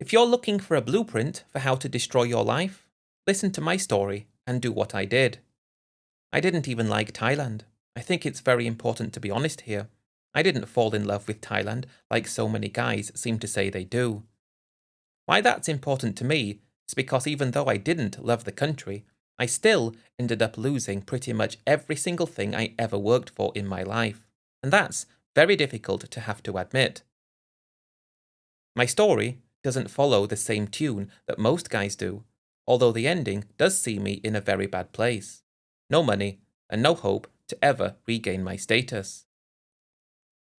If you're looking for a blueprint for how to destroy your life, listen to my story and do what I did. I didn't even like Thailand. I think it's very important to be honest here. I didn't fall in love with Thailand like so many guys seem to say they do. Why that's important to me is because even though I didn't love the country, I still ended up losing pretty much every single thing I ever worked for in my life. And that's very difficult to have to admit. My story doesn't follow the same tune that most guys do, although the ending does see me in a very bad place. No money, and no hope to ever regain my status.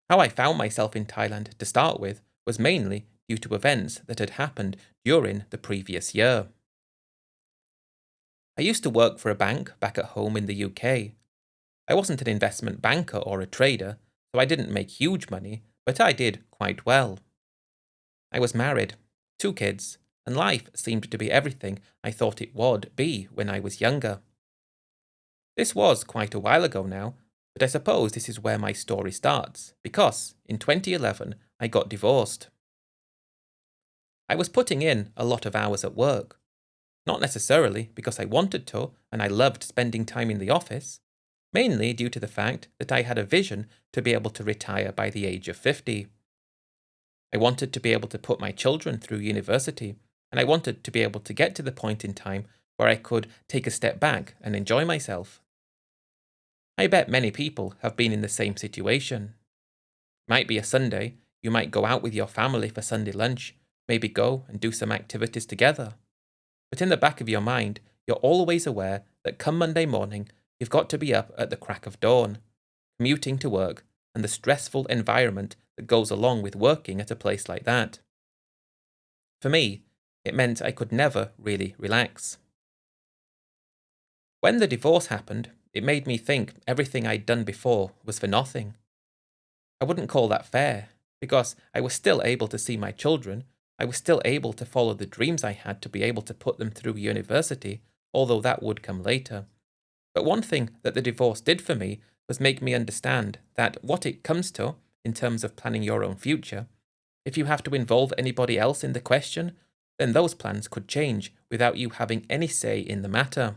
How I found myself in Thailand to start with was mainly due to events that had happened during the previous year. I used to work for a bank back at home in the UK. I wasn't an investment banker or a trader, so I didn't make huge money, but I did quite well. I was married, 2 kids, and life seemed to be everything I thought it would be when I was younger. This was quite a while ago now, but I suppose this is where my story starts, because in 2011 I got divorced. I was putting in a lot of hours at work, not necessarily because I wanted to and I loved spending time in the office, mainly due to the fact that I had a vision to be able to retire by the age of 50. I wanted to be able to put my children through university, and I wanted to be able to get to the point in time where I could take a step back and enjoy myself. I bet many people have been in the same situation. Might be a Sunday, you might go out with your family for Sunday lunch, maybe go and do some activities together. But in the back of your mind, you're always aware that come Monday morning, you've got to be up at the crack of dawn, commuting to work, and the stressful environment that goes along with working at a place like that. For me, it meant I could never really relax. When the divorce happened, it made me think everything I'd done before was for nothing. I wouldn't call that fair, because I was still able to see my children, I was still able to follow the dreams I had to be able to put them through university, although that would come later. But one thing that the divorce did for me was make me understand that what it comes to, in terms of planning your own future, if you have to involve anybody else in the question, then those plans could change without you having any say in the matter.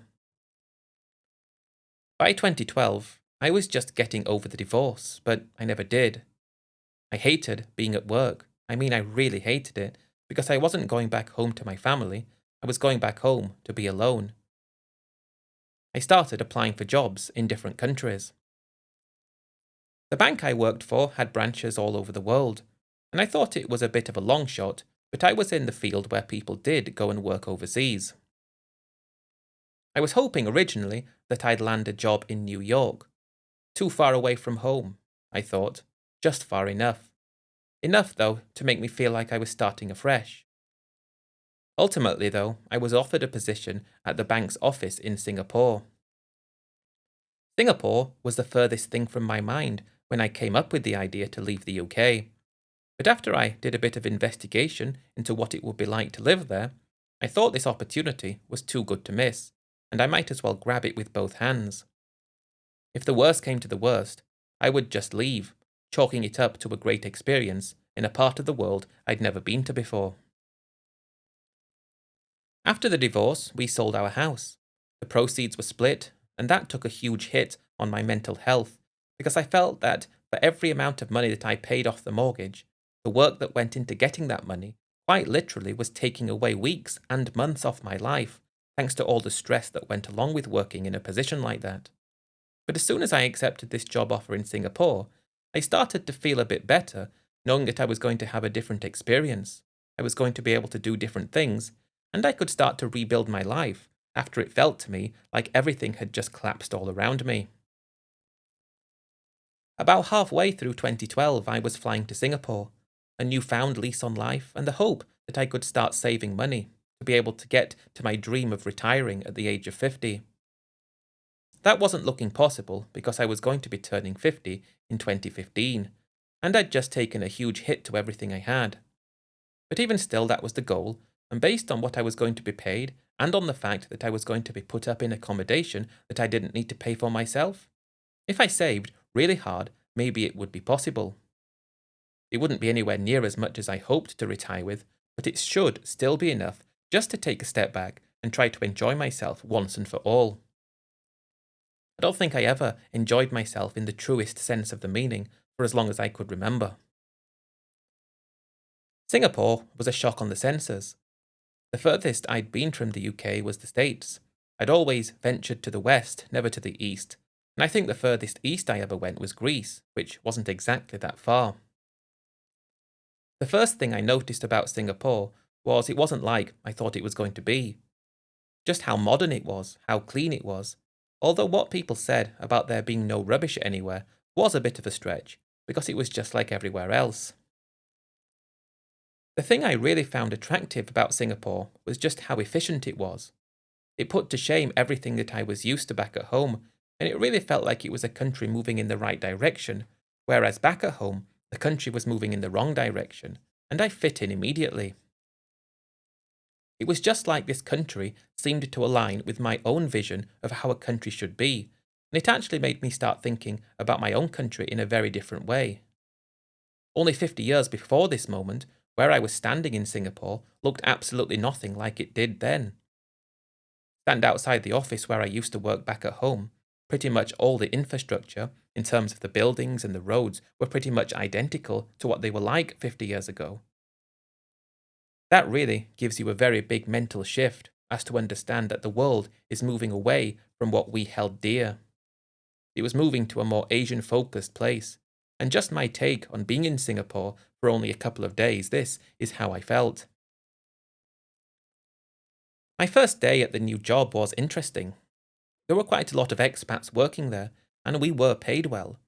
By 2012, I was just getting over the divorce, but I never did. I hated being at work. I mean, I really hated it, because I wasn't going back home to my family, I was going back home to be alone. I started applying for jobs in different countries. The bank I worked for had branches all over the world, and I thought it was a bit of a long shot, but I was in the field where people did go and work overseas. I was hoping originally that I'd land a job in New York. Too far away from home, I thought, just far enough. Enough, though, to make me feel like I was starting afresh. Ultimately, though, I was offered a position at the bank's office in Singapore. Singapore was the furthest thing from my mind when I came up with the idea to leave the UK. But after I did a bit of investigation into what it would be like to live there, I thought this opportunity was too good to miss, and I might as well grab it with both hands. If the worst came to the worst, I would just leave, chalking it up to a great experience in a part of the world I'd never been to before. After the divorce, we sold our house. The proceeds were split, and that took a huge hit on my mental health, because I felt that for every amount of money that I paid off the mortgage, the work that went into getting that money quite literally was taking away weeks and months off my life, thanks to all the stress that went along with working in a position like that. But as soon as I accepted this job offer in Singapore, I started to feel a bit better, knowing that I was going to have a different experience. I was going to be able to do different things, and I could start to rebuild my life after it felt to me like everything had just collapsed all around me. About halfway through 2012, I was flying to Singapore, a newfound lease on life, and the hope that I could start saving money to be able to get to my dream of retiring at the age of 50. That wasn't looking possible because I was going to be turning 50 in 2015, and I'd just taken a huge hit to everything I had. But even still, that was the goal, and based on what I was going to be paid, and on the fact that I was going to be put up in accommodation that I didn't need to pay for myself, if I saved really hard, maybe it would be possible. It wouldn't be anywhere near as much as I hoped to retire with, but it should still be enough just to take a step back and try to enjoy myself once and for all. I don't think I ever enjoyed myself in the truest sense of the meaning for as long as I could remember. Singapore was a shock on the senses. The furthest I'd been from the UK was the States. I'd always ventured to the west, never to the east, and I think the furthest east I ever went was Greece, which wasn't exactly that far. The first thing I noticed about Singapore was it wasn't like I thought it was going to be. Just how modern it was, how clean it was. Although what people said about there being no rubbish anywhere was a bit of a stretch, because it was just like everywhere else. The thing I really found attractive about Singapore was just how efficient it was. It put to shame everything that I was used to back at home, and it really felt like it was a country moving in the right direction, whereas back at home, the country was moving in the wrong direction, and I fit in immediately. It was just like this country seemed to align with my own vision of how a country should be, and it actually made me start thinking about my own country in a very different way. Only 50 years before this moment, where I was standing in Singapore looked absolutely nothing like it did then. Stand outside the office where I used to work back at home, pretty much all the infrastructure, in terms of the buildings and the roads, were pretty much identical to what they were like 50 years ago. That really gives you a very big mental shift as to understand that the world is moving away from what we held dear. It was moving to a more Asian focused place. And just my take on being in Singapore for only a couple of days, this is how I felt. My first day at the new job was interesting. There were quite a lot of expats working there, and we were paid well.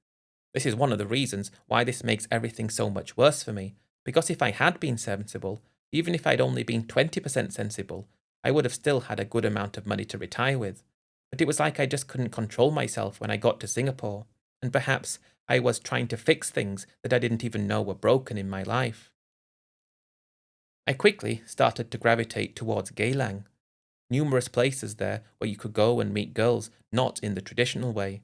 This is one of the reasons why this makes everything so much worse for me, because if I had been sensible, even if I'd only been 20% sensible, I would have still had a good amount of money to retire with. But it was like I just couldn't control myself when I got to Singapore, and perhaps I was trying to fix things that I didn't even know were broken in my life. I quickly started to gravitate towards Geylang. Numerous places there where you could go and meet girls, not in the traditional way.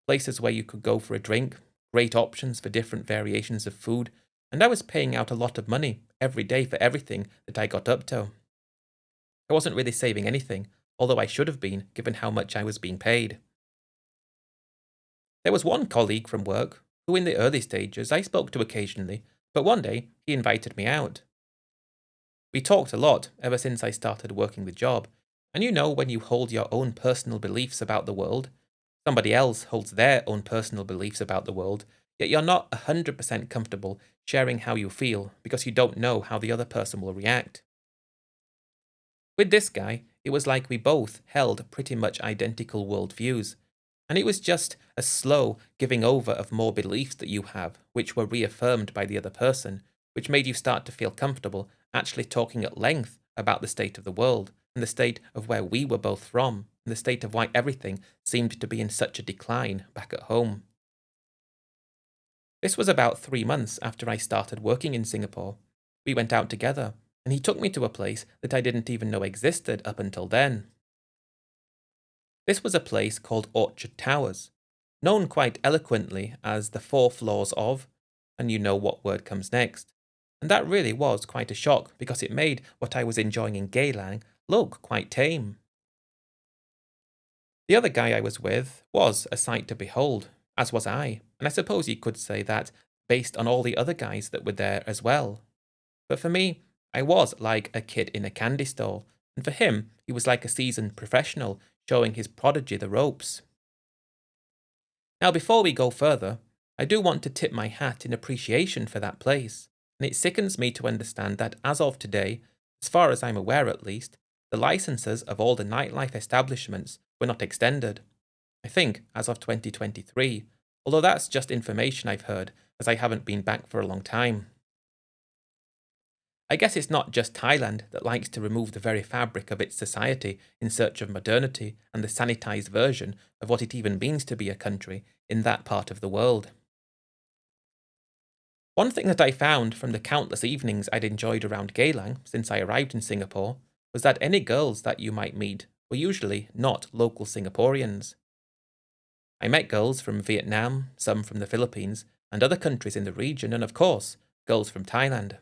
Places where you could go for a drink, great options for different variations of food, and I was paying out a lot of money every day for everything that I got up to. I wasn't really saving anything, although I should have been given how much I was being paid. There was one colleague from work who, in the early stages, I spoke to occasionally, but one day he invited me out. We talked a lot ever since I started working the job, and you know when you hold your own personal beliefs about the world, somebody else holds their own personal beliefs about the world, yet you're not 100% comfortable sharing how you feel because you don't know how the other person will react. With this guy, it was like we both held pretty much identical worldviews, and it was just a slow giving over of more beliefs that you have, which were reaffirmed by the other person, which made you start to feel comfortable actually talking at length about the state of the world, and the state of where we were both from, and the state of why everything seemed to be in such a decline back at home. This was about 3 months after I started working in Singapore. We went out together, and he took me to a place that I didn't even know existed up until then. This was a place called Orchard Towers, known quite eloquently as the Four Floors of, and you know what word comes next. And that really was quite a shock because it made what I was enjoying in Geylang look quite tame. The other guy I was with was a sight to behold, as was I, and I suppose you could say that based on all the other guys that were there as well. But for me, I was like a kid in a candy store, and for him, he was like a seasoned professional showing his prodigy the ropes. Now, before we go further, I do want to tip my hat in appreciation for that place, and it sickens me to understand that as of today, as far as I'm aware at least, the licenses of all the nightlife establishments were not extended. I think as of 2023, although that's just information I've heard, as I haven't been back for a long time. I guess it's not just Thailand that likes to remove the very fabric of its society in search of modernity and the sanitized version of what it even means to be a country in that part of the world. One thing that I found from the countless evenings I'd enjoyed around Geylang since I arrived in Singapore was that any girls that you might meet were usually not local Singaporeans. I met girls from Vietnam, some from the Philippines, and other countries in the region, and of course, girls from Thailand.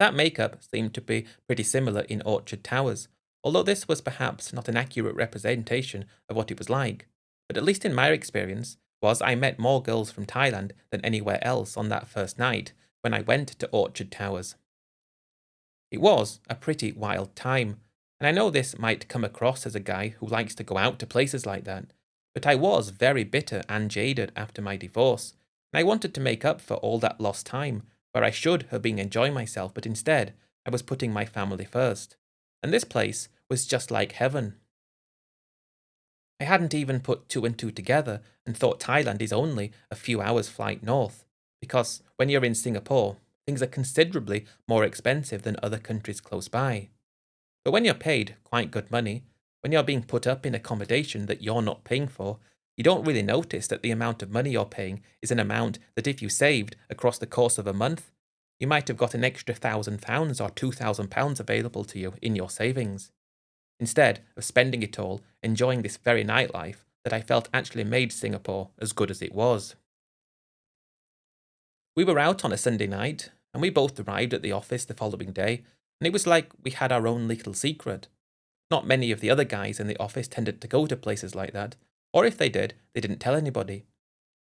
That makeup seemed to be pretty similar in Orchard Towers, although this was perhaps not an accurate representation of what it was like. But at least in my experience, was I met more girls from Thailand than anywhere else on that first night when I went to Orchard Towers. It was a pretty wild time, and I know this might come across as a guy who likes to go out to places like that, but I was very bitter and jaded after my divorce, and I wanted to make up for all that lost time where I should have been enjoying myself, but instead I was putting my family first. And this place was just like heaven. I hadn't even put two and two together and thought Thailand is only a few hours' flight north, because when you're in Singapore, things are considerably more expensive than other countries close by. But when you're paid quite good money, when you're being put up in accommodation that you're not paying for, you don't really notice that the amount of money you're paying is an amount that if you saved across the course of a month, you might have got an extra £1,000 or £2,000 available to you in your savings, instead of spending it all enjoying this very nightlife that I felt actually made Singapore as good as it was. We were out on a Sunday night, and we both arrived at the office the following day, and it was like we had our own little secret. Not many of the other guys in the office tended to go to places like that, or if they did, they didn't tell anybody.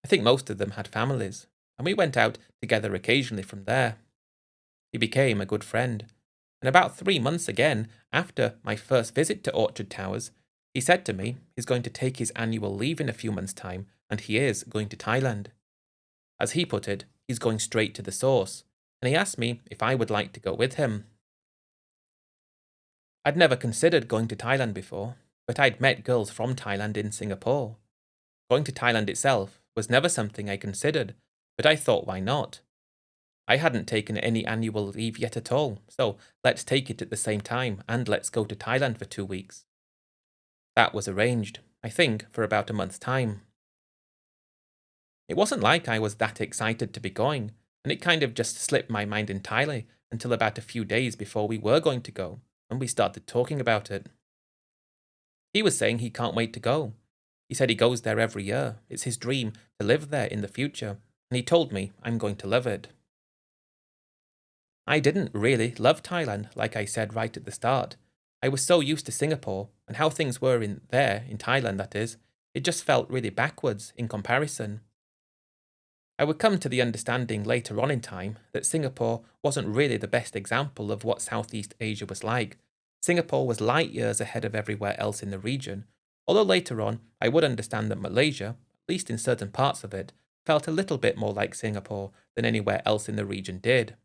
I think most of them had families, and we went out together occasionally from there. He became a good friend, and about 3 months again after my first visit to Orchard Towers, he said to me he's going to take his annual leave in a few months' time, and he is going to Thailand. As he put it, he's going straight to the source, and he asked me if I would like to go with him. I'd never considered going to Thailand before, but I'd met girls from Thailand in Singapore. Going to Thailand itself was never something I considered, but I thought why not? I hadn't taken any annual leave yet at all, so let's take it at the same time and let's go to Thailand for 2 weeks. That was arranged, I think, for about a month's time. It wasn't like I was that excited to be going, and it kind of just slipped my mind entirely until about a few days before we were going to go, and we started talking about it. He was saying he can't wait to go. He said he goes there every year. It's his dream to live there in the future, and he told me I'm going to love it. I didn't really love Thailand, like I said right at the start. I was so used to Singapore and how things were in Thailand that is, it just felt really backwards in comparison. I would come to the understanding later on in time that Singapore wasn't really the best example of what Southeast Asia was like. Singapore was light years ahead of everywhere else in the region, although later on I would understand that Malaysia, at least in certain parts of it, felt a little bit more like Singapore than anywhere else in the region did.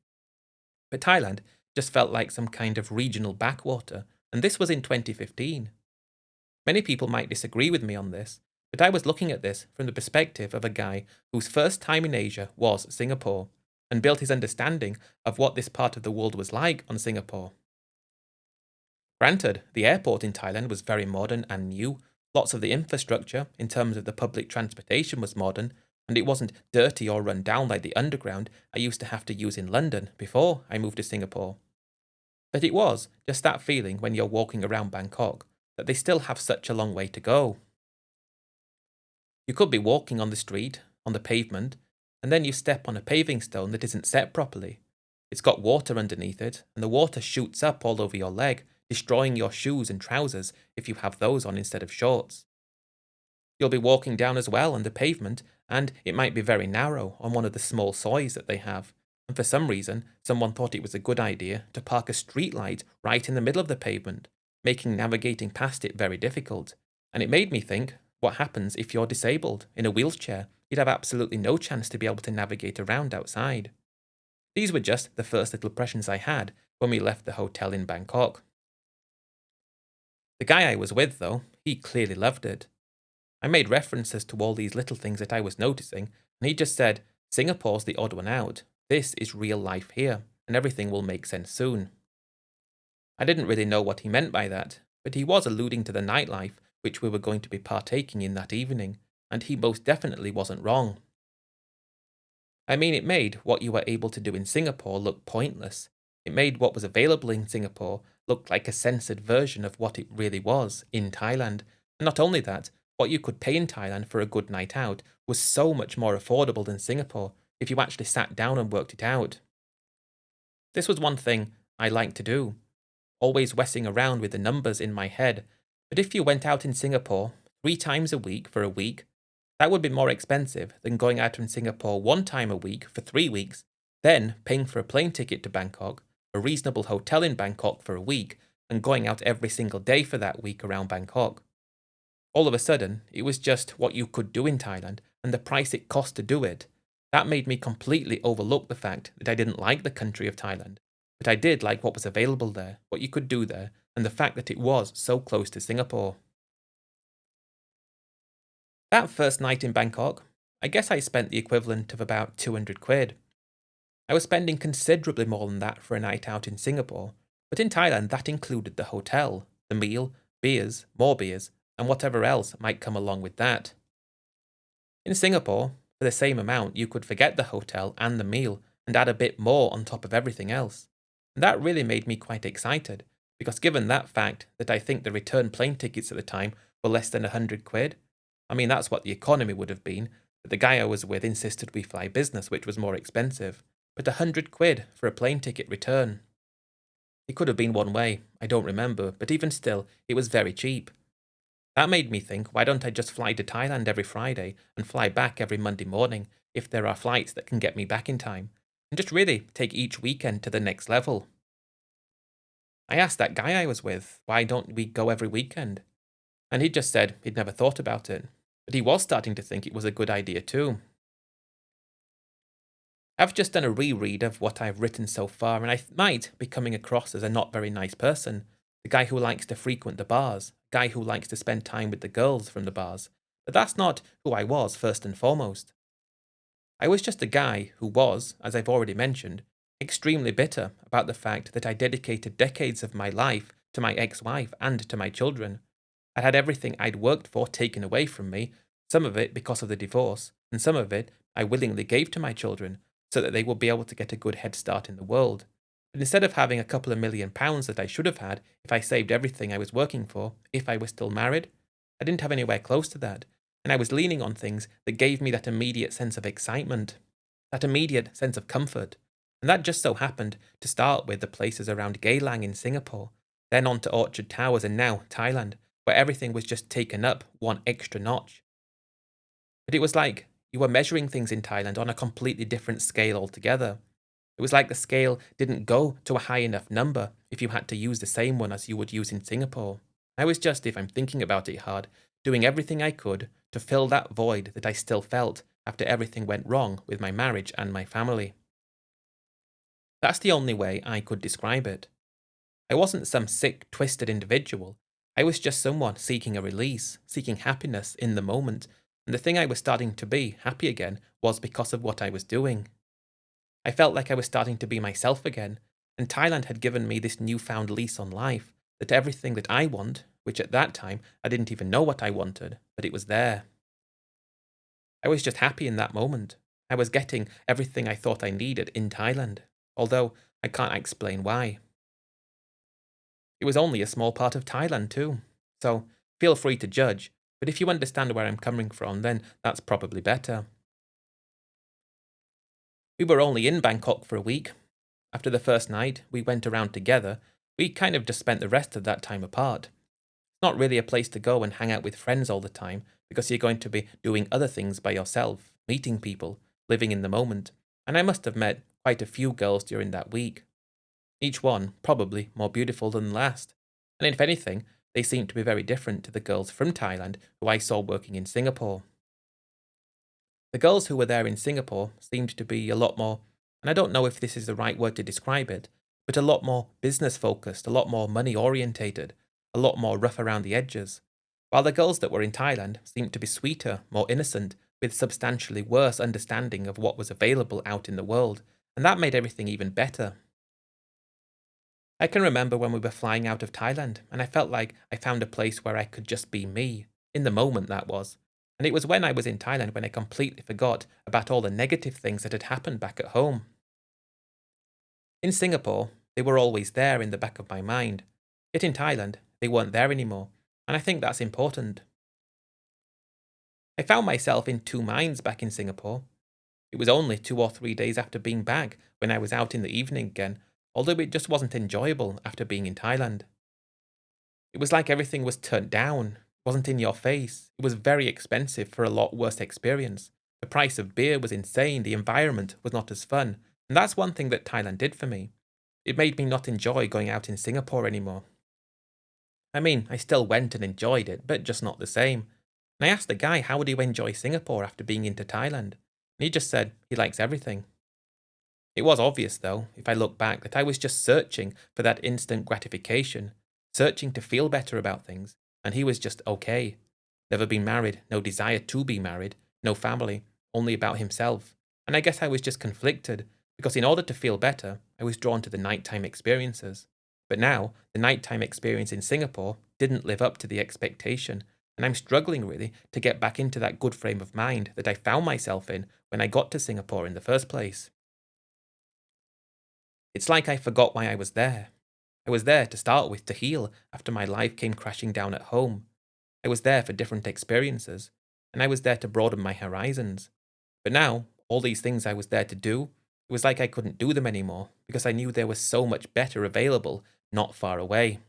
But Thailand just felt like some kind of regional backwater, and this was in 2015. Many people might disagree with me on this, but I was looking at this from the perspective of a guy whose first time in Asia was Singapore, and built his understanding of what this part of the world was like on Singapore. Granted, the airport in Thailand was very modern and new, lots of the infrastructure in terms of the public transportation was modern, and it wasn't dirty or run down like the underground I used to have to use in London before I moved to Singapore. But it was just that feeling when you're walking around Bangkok that they still have such a long way to go. You could be walking on the street, on the pavement, and then you step on a paving stone that isn't set properly. It's got water underneath it, and the water shoots up all over your leg, destroying your shoes and trousers if you have those on instead of shorts. You'll be walking down as well on the pavement, and it might be very narrow on one of the small sois that they have, and for some reason, someone thought it was a good idea to park a street light right in the middle of the pavement, making navigating past it very difficult. And it made me think, what happens if you're disabled, in a wheelchair? You'd have absolutely no chance to be able to navigate around outside. These were just the first little impressions I had when we left the hotel in Bangkok. The guy I was with, though, he clearly loved it. I made references to all these little things that I was noticing, and he just said, Singapore's the odd one out. This is real life here, and everything will make sense soon. I didn't really know what he meant by that, but he was alluding to the nightlife which we were going to be partaking in that evening, and he most definitely wasn't wrong. I mean, it made what you were able to do in Singapore look pointless. It made what was available in Singapore look like a censored version of what it really was in Thailand. And not only that, what you could pay in Thailand for a good night out was so much more affordable than Singapore if you actually sat down and worked it out. This was one thing I liked to do, always messing around with the numbers in my head. But if you went out in Singapore 3 times a week for a week, that would be more expensive than going out in Singapore 1 time a week for 3 weeks, then paying for a plane ticket to Bangkok, a reasonable hotel in Bangkok for a week, and going out every single day for that week around Bangkok. All of a sudden, it was just what you could do in Thailand and the price it cost to do it. That made me completely overlook the fact that I didn't like the country of Thailand, but I did like what was available there, what you could do there, and the fact that it was so close to Singapore. That first night in Bangkok, I guess I spent the equivalent of about 200 quid. I was spending considerably more than that for a night out in Singapore, but in Thailand that included the hotel, the meal, beers, more beers, and whatever else might come along with that. In Singapore, for the same amount, you could forget the hotel and the meal and add a bit more on top of everything else. And that really made me quite excited, because given that fact that I think the return plane tickets at the time were less than 100 quid, I mean that's what the economy would have been, but the guy I was with insisted we fly business, which was more expensive, but 100 quid for a plane ticket return. It could have been one way, I don't remember, but even still, it was very cheap. That made me think, why don't I just fly to Thailand every Friday and fly back every Monday morning if there are flights that can get me back in time, and just really take each weekend to the next level. I asked that guy I was with, why don't we go every weekend? And he just said he'd never thought about it, but he was starting to think it was a good idea too. I've just done a reread of what I've written so far, and I might be coming across as a not very nice person, the guy who likes to frequent the bars, the guy who likes to spend time with the girls from the bars, but that's not who I was first and foremost. I was just a guy who was, as I've already mentioned, extremely bitter about the fact that I dedicated decades of my life to my ex-wife and to my children. I'd had everything I'd worked for taken away from me, some of it because of the divorce, and some of it I willingly gave to my children, so that they would be able to get a good head start in the world. But instead of having a couple of £1,000,000 that I should have had if I saved everything I was working for, if I was still married, I didn't have anywhere close to that, and I was leaning on things that gave me that immediate sense of excitement, that immediate sense of comfort. And that just so happened to start with the places around Geylang in Singapore, then on to Orchard Towers and now Thailand, where everything was just taken up one extra notch. But it was like you were measuring things in Thailand on a completely different scale altogether. It was like the scale didn't go to a high enough number if you had to use the same one as you would use in Singapore. I was just, if I'm thinking about it hard, doing everything I could to fill that void that I still felt after everything went wrong with my marriage and my family. That's the only way I could describe it. I wasn't some sick, twisted individual. I was just someone seeking a release, seeking happiness in the moment, and the thing I was starting to be happy again was because of what I was doing. I felt like I was starting to be myself again, and Thailand had given me this newfound lease on life, that everything that I want, which at that time I didn't even know what I wanted, but it was there. I was just happy in that moment. I was getting everything I thought I needed in Thailand, although I can't explain why. It was only a small part of Thailand too, so feel free to judge, but if you understand where I'm coming from, then that's probably better. We were only in Bangkok for a week. After the first night, we went around together. We kind of just spent the rest of that time apart. It's not really a place to go and hang out with friends all the time, because you're going to be doing other things by yourself, meeting people, living in the moment, and I must have met quite a few girls during that week. Each one probably more beautiful than the last, and if anything, they seemed to be very different to the girls from Thailand who I saw working in Singapore. The girls who were there in Singapore seemed to be a lot more, and I don't know if this is the right word to describe it, but a lot more business focused, a lot more money orientated, a lot more rough around the edges, while the girls that were in Thailand seemed to be sweeter, more innocent, with substantially worse understanding of what was available out in the world, and that made everything even better. I can remember when we were flying out of Thailand, and I felt like I found a place where I could just be me, in the moment that was. And it was when I was in Thailand when I completely forgot about all the negative things that had happened back at home. In Singapore, they were always there in the back of my mind, yet in Thailand, they weren't there anymore, and I think that's important. I found myself in two minds back in Singapore. It was only 2 or 3 days after being back when I was out in the evening again, although it just wasn't enjoyable after being in Thailand. It was like everything was turned down, wasn't in your face. It was very expensive for a lot worse experience. The price of beer was insane, the environment was not as fun, and that's one thing that Thailand did for me. It made me not enjoy going out in Singapore anymore. I mean, I still went and enjoyed it, but just not the same. And I asked the guy how would he enjoy Singapore after being into Thailand, and he just said he likes everything. It was obvious, though, if I look back, that I was just searching for that instant gratification, searching to feel better about things, and he was just okay. Never been married, no desire to be married, no family, only about himself. And I guess I was just conflicted, because in order to feel better, I was drawn to the nighttime experiences. But now, the nighttime experience in Singapore didn't live up to the expectation, and I'm struggling really to get back into that good frame of mind that I found myself in when I got to Singapore in the first place. It's like I forgot why I was there. I was there to start with to heal after my life came crashing down at home. I was there for different experiences, and I was there to broaden my horizons. But now, all these things I was there to do, it was like I couldn't do them anymore because I knew there was so much better available not far away.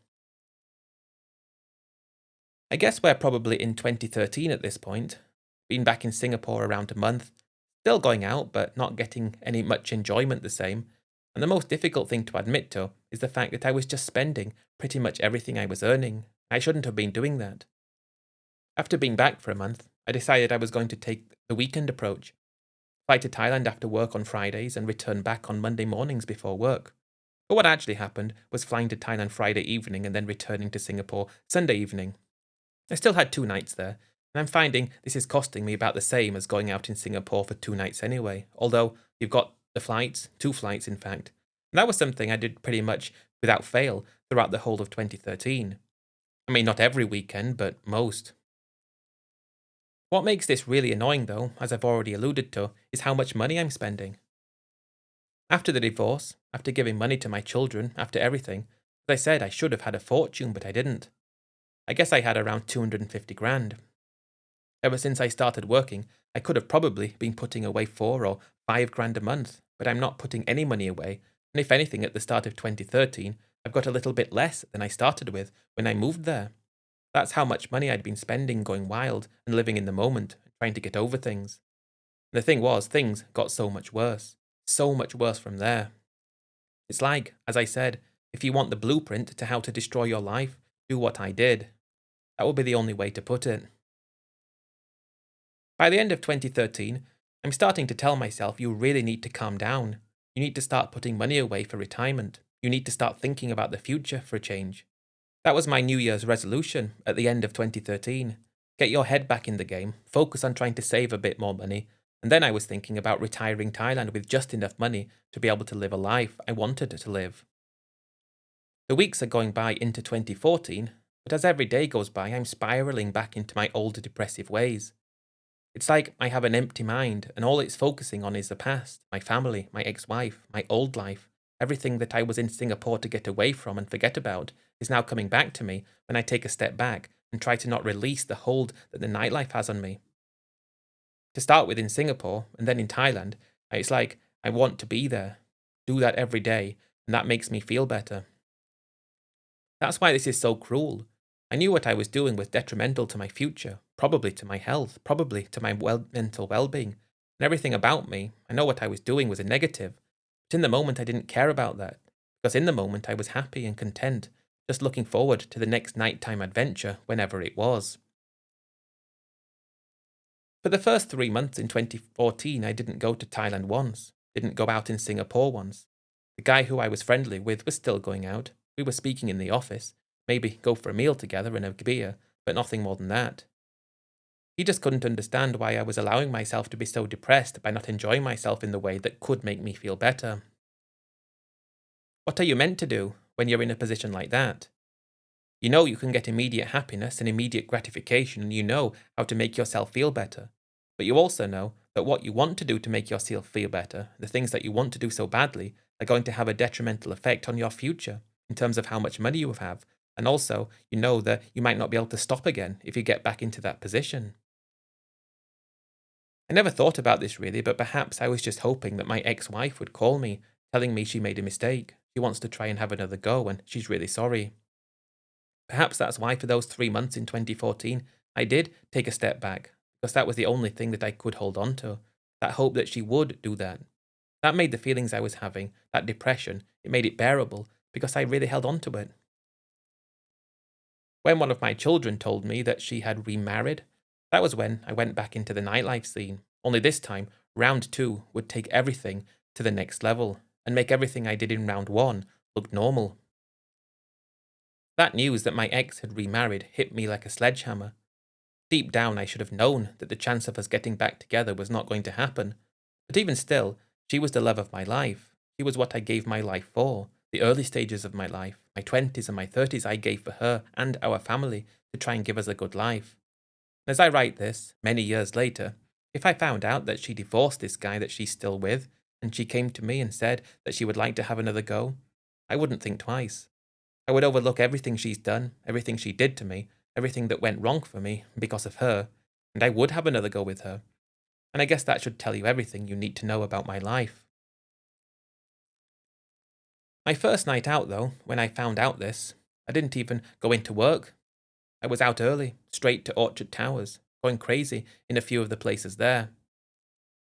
I guess we're probably in 2013 at this point. Been back in Singapore around a month, still going out but not getting any much enjoyment the same. And the most difficult thing to admit to is the fact that I was just spending pretty much everything I was earning. I shouldn't have been doing that. After being back for a month, I decided I was going to take the weekend approach, fly to Thailand after work on Fridays and return back on Monday mornings before work. But what actually happened was flying to Thailand Friday evening and then returning to Singapore Sunday evening. I still had 2 nights there, and I'm finding this is costing me about the same as going out in Singapore for 2 nights anyway, although you've got the flights, 2 flights in fact. And that was something I did pretty much without fail throughout the whole of 2013. I mean, not every weekend, but most. What makes this really annoying though, as I've already alluded to, is how much money I'm spending. After the divorce, after giving money to my children, after everything, as I said, I should have had a fortune, but I didn't. I guess I had around 250 grand. Ever since I started working, I could have probably been putting away 4 or 5 grand a month, but I'm not putting any money away, and if anything, at the start of 2013, I've got a little bit less than I started with when I moved there. That's how much money I'd been spending going wild and living in the moment, and trying to get over things. And the thing was, things got so much worse from there. It's like, as I said, if you want the blueprint to how to destroy your life, do what I did. That would be the only way to put it. By the end of 2013, I'm starting to tell myself you really need to calm down. You need to start putting money away for retirement. You need to start thinking about the future for a change. That was my New Year's resolution at the end of 2013. Get your head back in the game, focus on trying to save a bit more money, and then I was thinking about retiring Thailand with just enough money to be able to live a life I wanted to live. The weeks are going by into 2014, but as every day goes by, I'm spiraling back into my old depressive ways. It's like I have an empty mind, and all it's focusing on is the past, my family, my ex-wife, my old life. Everything that I was in Singapore to get away from and forget about is now coming back to me when I take a step back and try to not release the hold that the nightlife has on me. To start with in Singapore, and then in Thailand, it's like I want to be there, do that every day, and that makes me feel better. That's why this is so cruel. I knew what I was doing was detrimental to my future, probably to my health, probably to my mental well-being, and everything about me. I know what I was doing was a negative, but in the moment I didn't care about that, because in the moment I was happy and content, just looking forward to the next nighttime adventure whenever it was. For the first 3 months in 2014, I didn't go to Thailand once, didn't go out in Singapore once. The guy who I was friendly with was still going out. We were speaking in the office, maybe go for a meal together and a beer, but nothing more than that. He just couldn't understand why I was allowing myself to be so depressed by not enjoying myself in the way that could make me feel better. What are you meant to do when you're in a position like that? You know you can get immediate happiness and immediate gratification, and you know how to make yourself feel better. But you also know that what you want to do to make yourself feel better, the things that you want to do so badly, are going to have a detrimental effect on your future in terms of how much money you have. And also, you know that you might not be able to stop again if you get back into that position. I never thought about this really, but perhaps I was just hoping that my ex-wife would call me, telling me she made a mistake. She wants to try and have another go, and she's really sorry. Perhaps that's why for those 3 months in 2014, I did take a step back, because that was the only thing that I could hold on to. That hope that she would do that. That made the feelings I was having, that depression, it made it bearable, because I really held on to it. When one of my children told me that she had remarried, that was when I went back into the nightlife scene. Only this time, round two would take everything to the next level, and make everything I did in round one look normal. That news that my ex had remarried hit me like a sledgehammer. Deep down, I should have known that the chance of us getting back together was not going to happen. But even still, she was the love of my life. She was what I gave my life for. The early stages of my life, my 20s and my 30s, I gave for her and our family to try and give us a good life. As I write this, many years later, if I found out that she divorced this guy that she's still with, and she came to me and said that she would like to have another go, I wouldn't think twice. I would overlook everything she's done, everything she did to me, everything that went wrong for me because of her, and I would have another go with her. And I guess that should tell you everything you need to know about my life. My first night out, though, when I found out this, I didn't even go into work. I was out early, straight to Orchard Towers, going crazy in a few of the places there.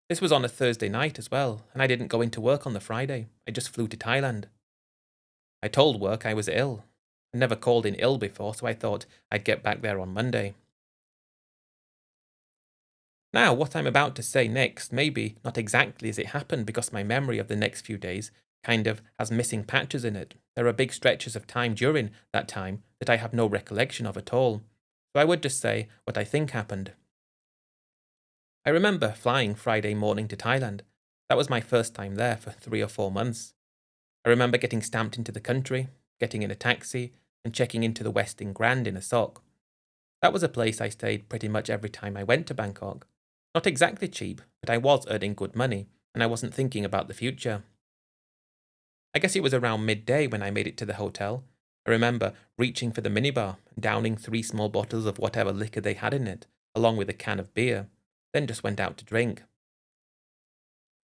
This was on a Thursday night as well, and I didn't go into work on the Friday. I just flew to Thailand. I told work I was ill. I never called in ill before, so I thought I'd get back there on Monday. Now, what I'm about to say next may be not exactly as it happened because my memory of the next few days kind of has missing patches in it. There are big stretches of time during that time that I have no recollection of at all. So I would just say what I think happened. I remember flying Friday morning to Thailand. That was my first time there for 3 or 4 months. I remember getting stamped into the country, getting in a taxi, and checking into the Westin Grand in a sock. That was a place I stayed pretty much every time I went to Bangkok. Not exactly cheap, but I was earning good money, and I wasn't thinking about the future. I guess it was around midday when I made it to the hotel. I remember reaching for the minibar and downing 3 small bottles of whatever liquor they had in it, along with a can of beer, then just went out to drink.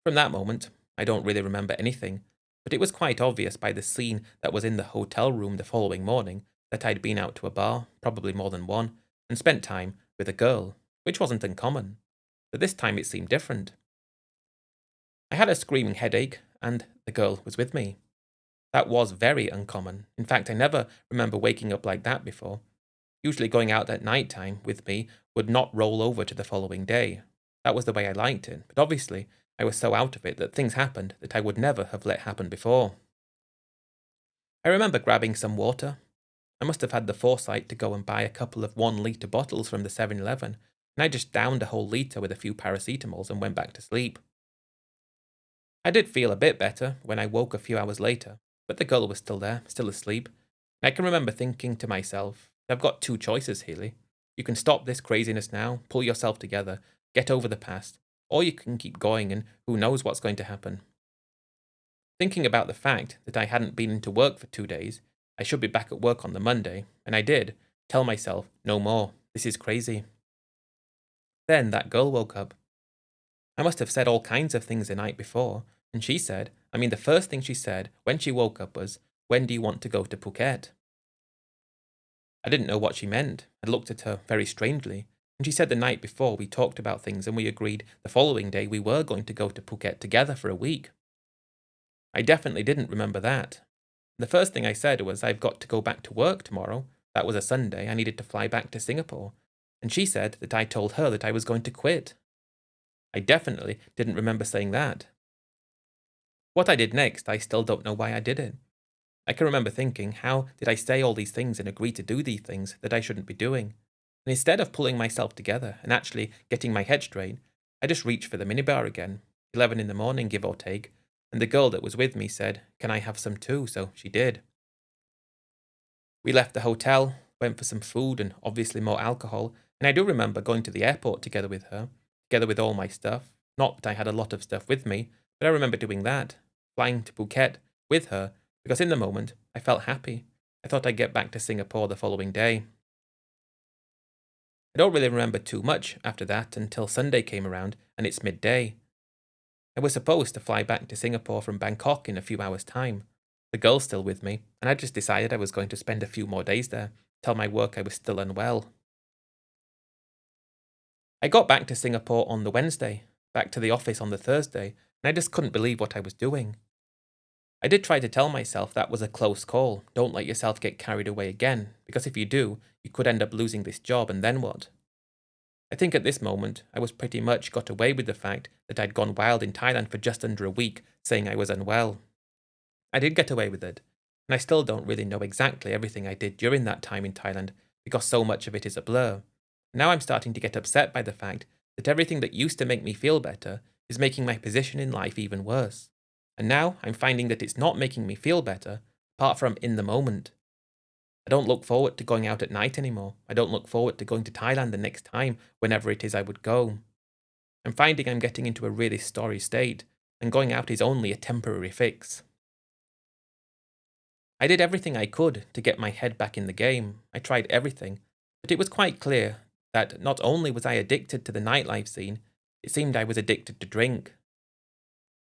From that moment, I don't really remember anything, but it was quite obvious by the scene that was in the hotel room the following morning that I'd been out to a bar, probably more than one, and spent time with a girl, which wasn't uncommon. But this time it seemed different. I had a screaming headache, and the girl was with me. That was very uncommon. In fact, I never remember waking up like that before. Usually going out at night time with me would not roll over to the following day. That was the way I liked it, but obviously I was so out of it that things happened that I would never have let happen before. I remember grabbing some water. I must have had the foresight to go and buy a couple of 1 litre bottles from the 7-Eleven, and I just downed a whole litre with a few paracetamols and went back to sleep. I did feel a bit better when I woke a few hours later, but the girl was still there, still asleep. And I can remember thinking to myself, I've got 2 choices, Healy. You can stop this craziness now, pull yourself together, get over the past, or you can keep going and who knows what's going to happen. Thinking about the fact that I hadn't been into work for 2 days, I should be back at work on the Monday, and I did tell myself, no more, this is crazy. Then that girl woke up. I must have said all kinds of things the night before, and the first thing she said when she woke up was, when do you want to go to Phuket? I didn't know what she meant. I looked at her very strangely, and she said the night before we talked about things and we agreed the following day we were going to go to Phuket together for a week. I definitely didn't remember that. The first thing I said was, I've got to go back to work tomorrow. That was a Sunday. I needed to fly back to Singapore. And she said that I told her that I was going to quit. I definitely didn't remember saying that. What I did next, I still don't know why I did it. I can remember thinking, how did I say all these things and agree to do these things that I shouldn't be doing? And instead of pulling myself together and actually getting my head straight, I just reached for the minibar again, 11 in the morning, give or take, and the girl that was with me said, can I have some too? So she did. We left the hotel, went for some food and obviously more alcohol, and I do remember going to the airport together with her, together with all my stuff. Not that I had a lot of stuff with me, but I remember doing that, flying to Phuket with her, because in the moment, I felt happy. I thought I'd get back to Singapore the following day. I don't really remember too much after that until Sunday came around and it's midday. I was supposed to fly back to Singapore from Bangkok in a few hours' time. The girl's still with me, and I just decided I was going to spend a few more days there, tell my work I was still unwell. I got back to Singapore on the Wednesday, back to the office on the Thursday, and I just couldn't believe what I was doing. I did try to tell myself that was a close call, don't let yourself get carried away again, because if you do, you could end up losing this job, and then what? I think at this moment, I was pretty much got away with the fact that I'd gone wild in Thailand for just under a week, saying I was unwell. I did get away with it, and I still don't really know exactly everything I did during that time in Thailand, because so much of it is a blur. Now I'm starting to get upset by the fact that everything that used to make me feel better is making my position in life even worse. And now I'm finding that it's not making me feel better, apart from in the moment. I don't look forward to going out at night anymore. I don't look forward to going to Thailand the next time, whenever it is I would go. I'm finding I'm getting into a really sorry state, and going out is only a temporary fix. I did everything I could to get my head back in the game. I tried everything, but it was quite clear that not only was I addicted to the nightlife scene, it seemed I was addicted to drink.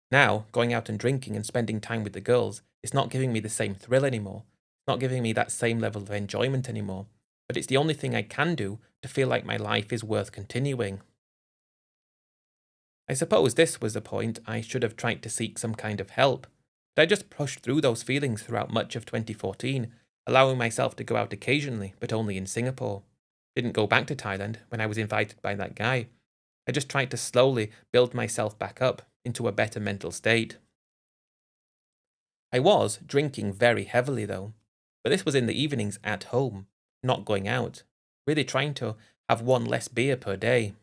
Now, going out and drinking and spending time with the girls is not giving me the same thrill anymore. It's not giving me that same level of enjoyment anymore. But it's the only thing I can do to feel like my life is worth continuing. I suppose this was the point I should have tried to seek some kind of help. But I just pushed through those feelings throughout much of 2014, allowing myself to go out occasionally, but only in Singapore. Didn't go back to Thailand when I was invited by that guy. I just tried to slowly build myself back up into a better mental state. I was drinking very heavily though, but this was in the evenings at home, not going out, really trying to have one less beer per day.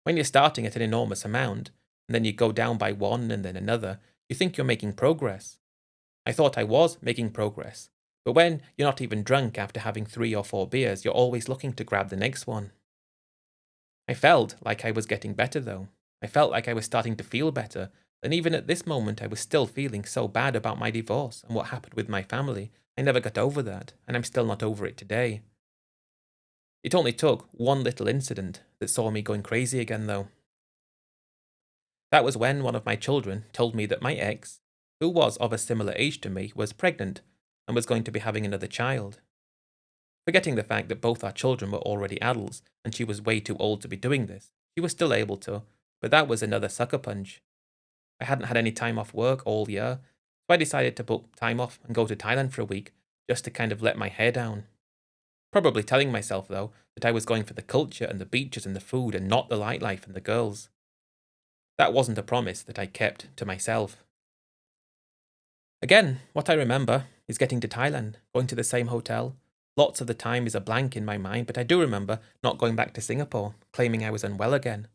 When you're starting at an enormous amount, and then you go down by one and then another, you think you're making progress. I thought I was making progress, but when you're not even drunk after having 3 or 4 beers, you're always looking to grab the next one. I felt like I was getting better though. I felt like I was starting to feel better, and even at this moment I was still feeling so bad about my divorce and what happened with my family. I never got over that, and I'm still not over it today. It only took one little incident that saw me going crazy again though. That was when one of my children told me that my ex, who was of a similar age to me, was pregnant and was going to be having another child. Forgetting the fact that both our children were already adults and she was way too old to be doing this, she was still able to, but that was another sucker punch. I hadn't had any time off work all year, so I decided to book time off and go to Thailand for a week just to kind of let my hair down. Probably telling myself, though, that I was going for the culture and the beaches and the food and not the nightlife and the girls. That wasn't a promise that I kept to myself. Again, what I remember is getting to Thailand, going to the same hotel. Lots of the time is a blank in my mind, but I do remember not going back to Singapore, claiming I was unwell again.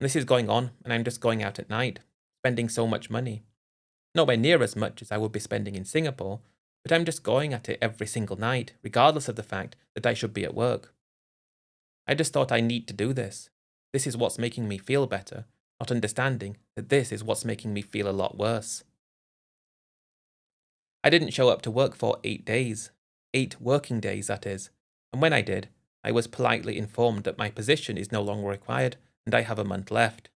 And this is going on, and I'm just going out at night, spending so much money. Nowhere near as much as I would be spending in Singapore, but I'm just going at it every single night, regardless of the fact that I should be at work. I just thought I need to do this. This is what's making me feel better, not understanding that this is what's making me feel a lot worse. I didn't show up to work for 8 days. 8 working days, that is. And when I did, I was politely informed that my position is no longer required and I have a month left.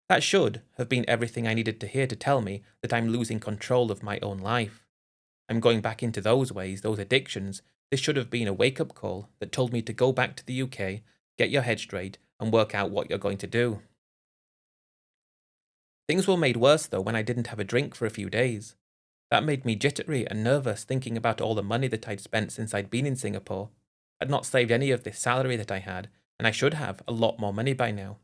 That should have been everything I needed to hear to tell me that I'm losing control of my own life. I'm going back into those ways, those addictions. This should have been a wake-up call that told me to go back to the UK, get your head straight, and work out what you're going to do. Things were made worse though when I didn't have a drink for a few days. That made me jittery and nervous thinking about all the money that I'd spent since I'd been in Singapore. I'd not saved any of this salary that I had, and I should have a lot more money by now.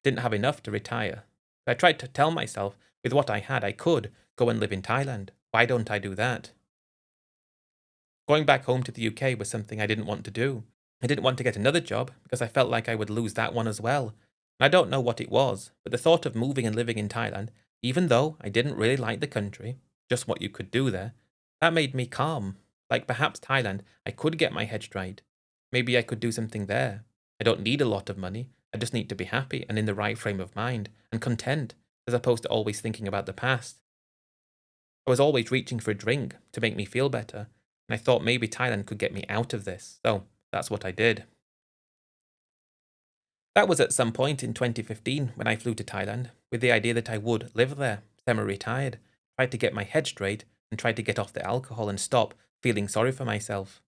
Didn't have enough to retire. But I tried to tell myself with what I had I could go and live in Thailand. Why don't I do that? Going back home to the UK was something I didn't want to do. I didn't want to get another job because I felt like I would lose that one as well. And I don't know what it was, but the thought of moving and living in Thailand, even though I didn't really like the country, just what you could do there, that made me calm. Like perhaps Thailand, I could get my head straight. Maybe I could do something there. I don't need a lot of money. I just need to be happy and in the right frame of mind and content, as opposed to always thinking about the past. I was always reaching for a drink to make me feel better, and I thought maybe Thailand could get me out of this, so that's what I did. That was at some point in 2015 when I flew to Thailand, with the idea that I would live there, semi-retired, tried to get my head straight, and tried to get off the alcohol and stop feeling sorry for myself.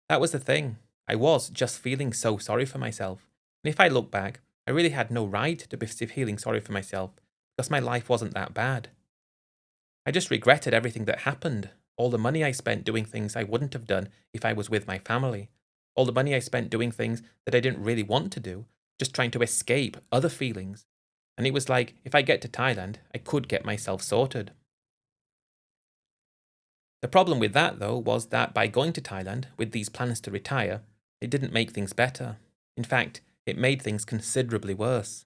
That was the thing. I was just feeling so sorry for myself. And if I look back, I really had no right to be feeling sorry for myself because my life wasn't that bad. I just regretted everything that happened. All the money I spent doing things I wouldn't have done if I was with my family. All the money I spent doing things that I didn't really want to do, just trying to escape other feelings. And it was like, if I get to Thailand, I could get myself sorted. The problem with that, though, was that by going to Thailand with these plans to retire, it didn't make things better. In fact, it made things considerably worse.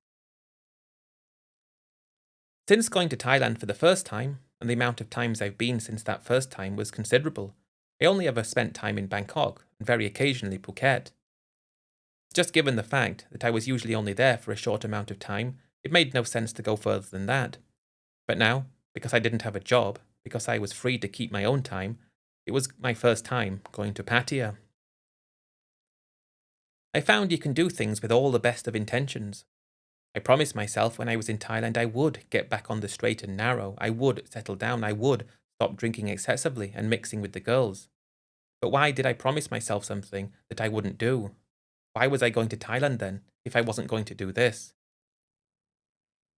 Since going to Thailand for the first time, and the amount of times I've been since that first time was considerable, I only ever spent time in Bangkok, and very occasionally Phuket. Just given the fact that I was usually only there for a short amount of time, it made no sense to go further than that. But now, because I didn't have a job, because I was free to keep my own time, it was my first time going to Pattaya. I found you can do things with all the best of intentions. I promised myself when I was in Thailand I would get back on the straight and narrow, I would settle down, I would stop drinking excessively and mixing with the girls. But why did I promise myself something that I wouldn't do? Why was I going to Thailand then, if I wasn't going to do this?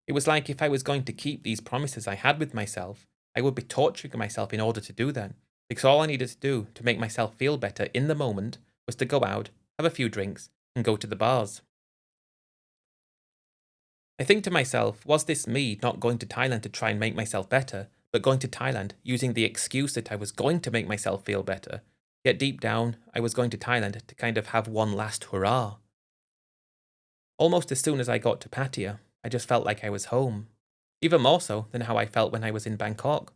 It was like if I was going to keep these promises I had with myself, I would be torturing myself in order to do that, because all I needed to do to make myself feel better in the moment was to go out, have a few drinks, and go to the bars. I think to myself, was this me not going to Thailand to try and make myself better, but going to Thailand using the excuse that I was going to make myself feel better, yet deep down, I was going to Thailand to kind of have one last hurrah. Almost as soon as I got to Pattaya, I just felt like I was home, even more so than how I felt when I was in Bangkok.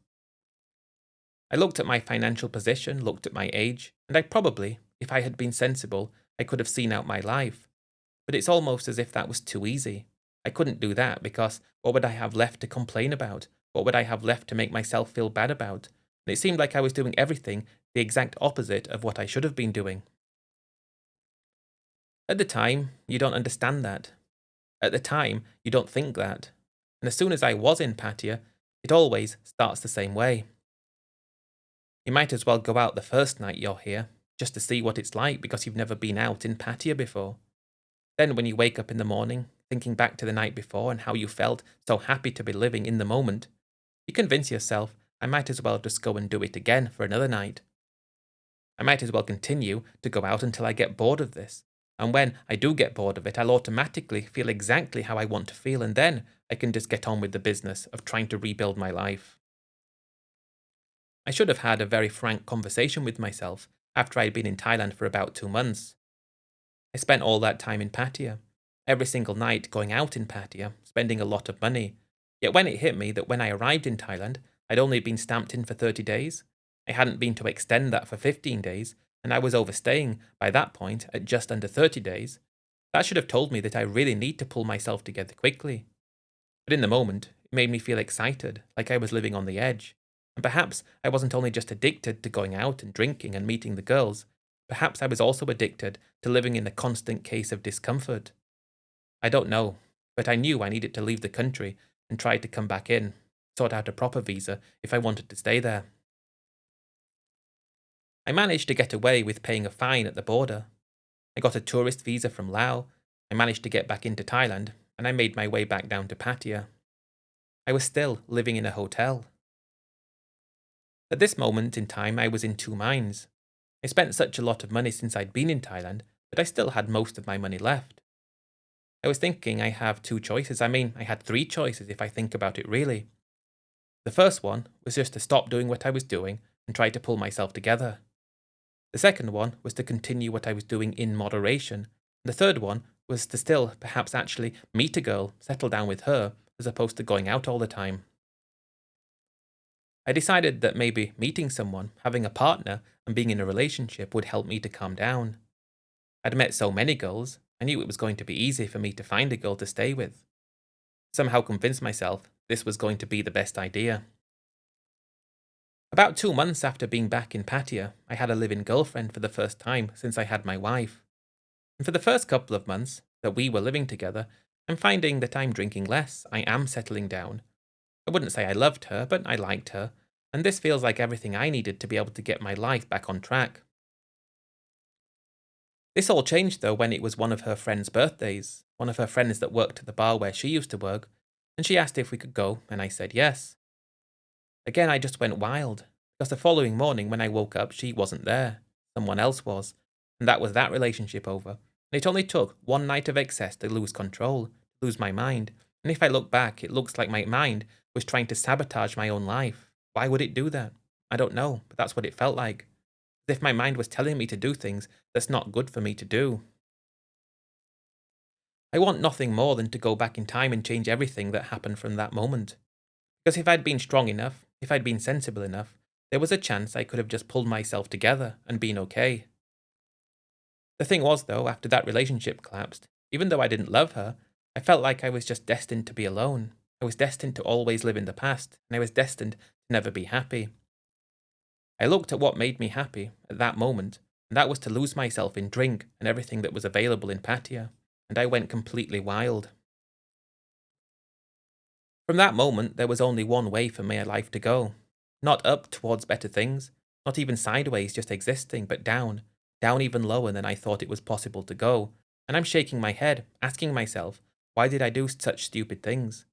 I looked at my financial position, looked at my age, and I probably, if I had been sensible, I could have seen out my life. But it's almost as if that was too easy. I couldn't do that because what would I have left to complain about? What would I have left to make myself feel bad about? And it seemed like I was doing everything the exact opposite of what I should have been doing. At the time, you don't understand that. At the time, you don't think that. And as soon as I was in Pattaya, it always starts the same way. You might as well go out the first night you're here, just to see what it's like because you've never been out in Pattaya before. Then when you wake up in the morning, thinking back to the night before and how you felt so happy to be living in the moment, you convince yourself, I might as well just go and do it again for another night. I might as well continue to go out until I get bored of this. And when I do get bored of it, I'll automatically feel exactly how I want to feel, and then I can just get on with the business of trying to rebuild my life. I should have had a very frank conversation with myself after I had been in Thailand for about 2 months. I spent all that time in Pattaya, every single night going out in Pattaya, spending a lot of money. Yet when it hit me that when I arrived in Thailand, I'd only been stamped in for 30 days, I hadn't been to extend that for 15 days, and I was overstaying by that point at just under 30 days, that should have told me that I really need to pull myself together quickly. But in the moment, it made me feel excited, like I was living on the edge. And perhaps I wasn't only just addicted to going out and drinking and meeting the girls, perhaps I was also addicted to living in a constant case of discomfort. I don't know, but I knew I needed to leave the country and try to come back in, sort out a proper visa if I wanted to stay there. I managed to get away with paying a fine at the border. I got a tourist visa from Laos, I managed to get back into Thailand, and I made my way back down to Pattaya. I was still living in a hotel. At this moment in time, I was in two minds. I spent such a lot of money since I'd been in Thailand, but I still had most of my money left. I was thinking I have two choices. I mean, I had three choices if I think about it really. The first one was just to stop doing what I was doing and try to pull myself together. The second one was to continue what I was doing in moderation. And the third one was to still, perhaps actually, meet a girl, settle down with her, as opposed to going out all the time. I decided that maybe meeting someone, having a partner, and being in a relationship would help me to calm down. I'd met so many girls, I knew it was going to be easy for me to find a girl to stay with. Somehow convinced myself this was going to be the best idea. About 2 months after being back in Pattaya, I had a live-in girlfriend for the first time since I had my wife. And for the first couple of months that we were living together, I'm finding that I'm drinking less, I am settling down. I wouldn't say I loved her, but I liked her, and this feels like everything I needed to be able to get my life back on track. This all changed though when it was one of her friend's birthdays, one of her friends that worked at the bar where she used to work, and she asked if we could go, and I said yes. Again, I just went wild, because the following morning when I woke up, she wasn't there. Someone else was, and that was that relationship over. And it only took one night of excess to lose control, to lose my mind, and if I look back, it looks like my mind was trying to sabotage my own life. Why would it do that? I don't know, but that's what it felt like. As if my mind was telling me to do things that's not good for me to do. I want nothing more than to go back in time and change everything that happened from that moment. Because if I'd been strong enough, if I'd been sensible enough, there was a chance I could have just pulled myself together and been okay. The thing was, though, after that relationship collapsed, even though I didn't love her, I felt like I was just destined to be alone. I was destined to always live in the past, and I was destined to never be happy. I looked at what made me happy at that moment, and that was to lose myself in drink and everything that was available in Pattaya, and I went completely wild. From that moment, there was only one way for my life to go. Not up towards better things, not even sideways just existing, but down, down even lower than I thought it was possible to go. And I'm shaking my head, asking myself, why did I do such stupid things?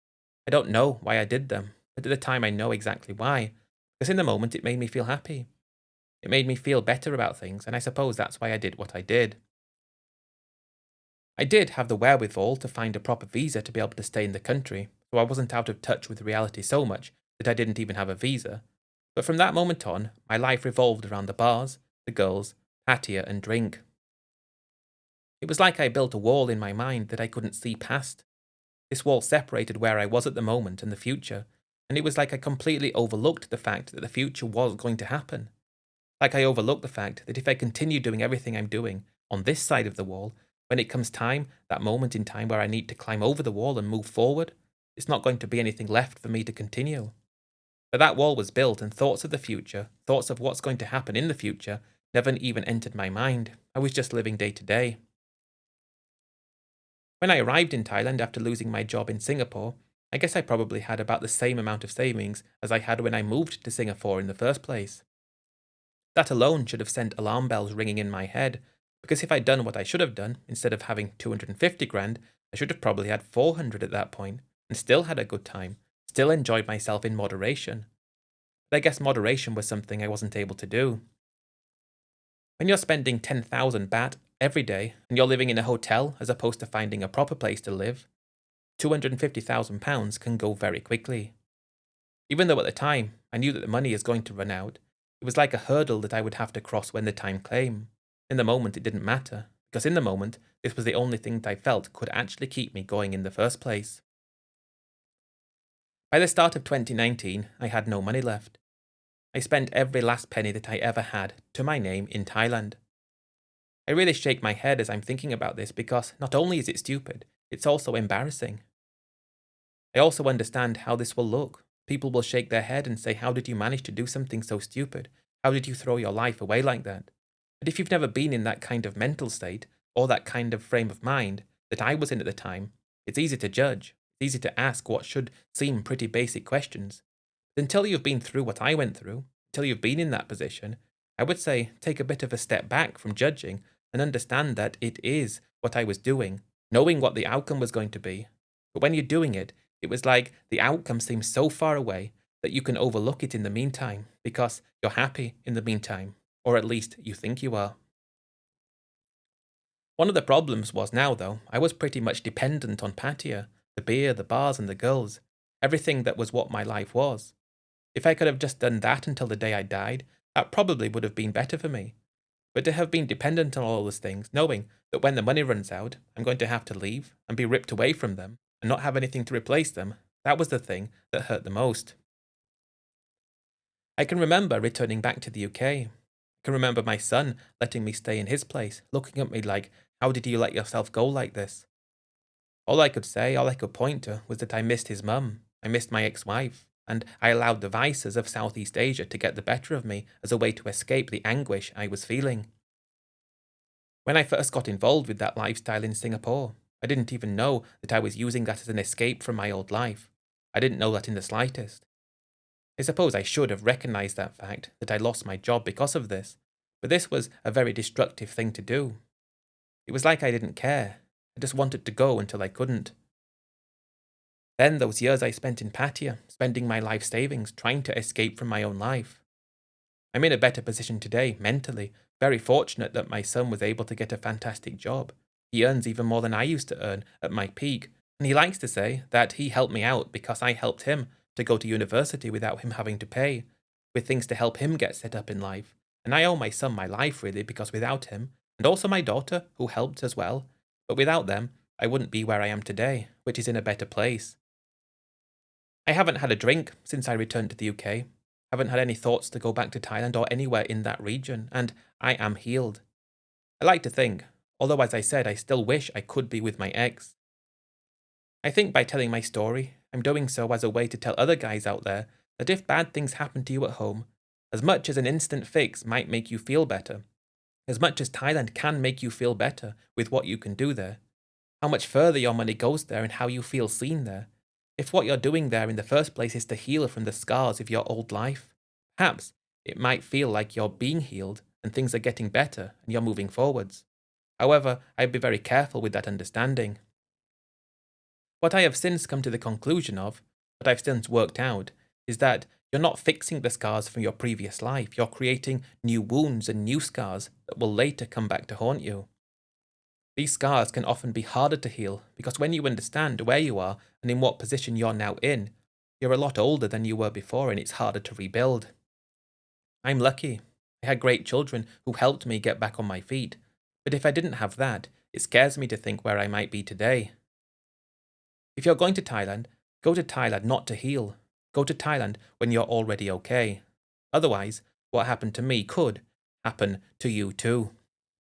I don't know why I did them, but at the time I know exactly why. Because in the moment it made me feel happy. It made me feel better about things, and I suppose that's why I did what I did. I did have the wherewithal to find a proper visa to be able to stay in the country, so I wasn't out of touch with reality so much that I didn't even have a visa. But from that moment on, my life revolved around the bars, the girls, Pattaya, and drink. It was like I built a wall in my mind that I couldn't see past. This wall separated where I was at the moment and the future, and it was like I completely overlooked the fact that the future was going to happen. Like I overlooked the fact that if I continue doing everything I'm doing on this side of the wall, when it comes time, that moment in time where I need to climb over the wall and move forward, it's not going to be anything left for me to continue. But that wall was built, and thoughts of the future, thoughts of what's going to happen in the future, never even entered my mind. I was just living day to day. When I arrived in Thailand after losing my job in Singapore, I guess I probably had about the same amount of savings as I had when I moved to Singapore in the first place. That alone should have sent alarm bells ringing in my head, because if I'd done what I should have done, instead of having 250 grand, I should have probably had 400 at that point, and still had a good time, still enjoyed myself in moderation. But I guess moderation was something I wasn't able to do. When you're spending 10,000 baht every day, and you're living in a hotel as opposed to finding a proper place to live, £250,000 can go very quickly. Even though at the time, I knew that the money is going to run out, it was like a hurdle that I would have to cross when the time came. In the moment, it didn't matter, because in the moment, this was the only thing that I felt could actually keep me going in the first place. By the start of 2019, I had no money left. I spent every last penny that I ever had to my name in Thailand. I really shake my head as I'm thinking about this because not only is it stupid, it's also embarrassing. I also understand how this will look. People will shake their head and say, how did you manage to do something so stupid? How did you throw your life away like that? But if you've never been in that kind of mental state, or that kind of frame of mind that I was in at the time, it's easy to judge. It's easy to ask what should seem pretty basic questions. But until you've been through what I went through, until you've been in that position, I would say take a bit of a step back from judging and understand that it is what I was doing, knowing what the outcome was going to be. But when you're doing it, it was like the outcome seems so far away that you can overlook it in the meantime because you're happy in the meantime, or at least you think you are. One of the problems was now, though, I was pretty much dependent on Pattaya, the beer, the bars, and the girls, everything that was what my life was. If I could have just done that until the day I died, that probably would have been better for me. But to have been dependent on all those things, knowing that when the money runs out, I'm going to have to leave and be ripped away from them and not have anything to replace them, that was the thing that hurt the most. I can remember returning back to the UK. I can remember my son letting me stay in his place, looking at me like, how did you let yourself go like this? All I could say, all I could point to, was that I missed his mum, I missed my ex-wife, and I allowed the vices of Southeast Asia to get the better of me as a way to escape the anguish I was feeling. When I first got involved with that lifestyle in Singapore, I didn't even know that I was using that as an escape from my old life. I didn't know that in the slightest. I suppose I should have recognized that fact, that I lost my job because of this, but this was a very destructive thing to do. It was like I didn't care. I just wanted to go until I couldn't. Then those years I spent in Pattaya, spending my life savings, trying to escape from my own life. I'm in a better position today, mentally, very fortunate that my son was able to get a fantastic job. He earns even more than I used to earn at my peak, and he likes to say that he helped me out because I helped him to go to university without him having to pay, with things to help him get set up in life. And I owe my son my life, really, because without him, and also my daughter, who helped as well, but without them, I wouldn't be where I am today, which is in a better place. I haven't had a drink since I returned to the UK. Haven't had any thoughts to go back to Thailand or anywhere in that region, and I am healed. I like to think, although as I said, I still wish I could be with my ex. I think by telling my story, I'm doing so as a way to tell other guys out there that if bad things happen to you at home, as much as an instant fix might make you feel better, as much as Thailand can make you feel better with what you can do there, how much further your money goes there and how you feel seen there, if what you're doing there in the first place is to heal from the scars of your old life, perhaps it might feel like you're being healed and things are getting better and you're moving forwards. However, I'd be very careful with that understanding. What I have since come to the conclusion of, what I've since worked out, is that you're not fixing the scars from your previous life, you're creating new wounds and new scars that will later come back to haunt you. These scars can often be harder to heal because when you understand where you are and in what position you're now in, you're a lot older than you were before and it's harder to rebuild. I'm lucky. I had great children who helped me get back on my feet, but if I didn't have that, it scares me to think where I might be today. If you're going to Thailand, go to Thailand not to heal. Go to Thailand when you're already okay. Otherwise, what happened to me could happen to you too.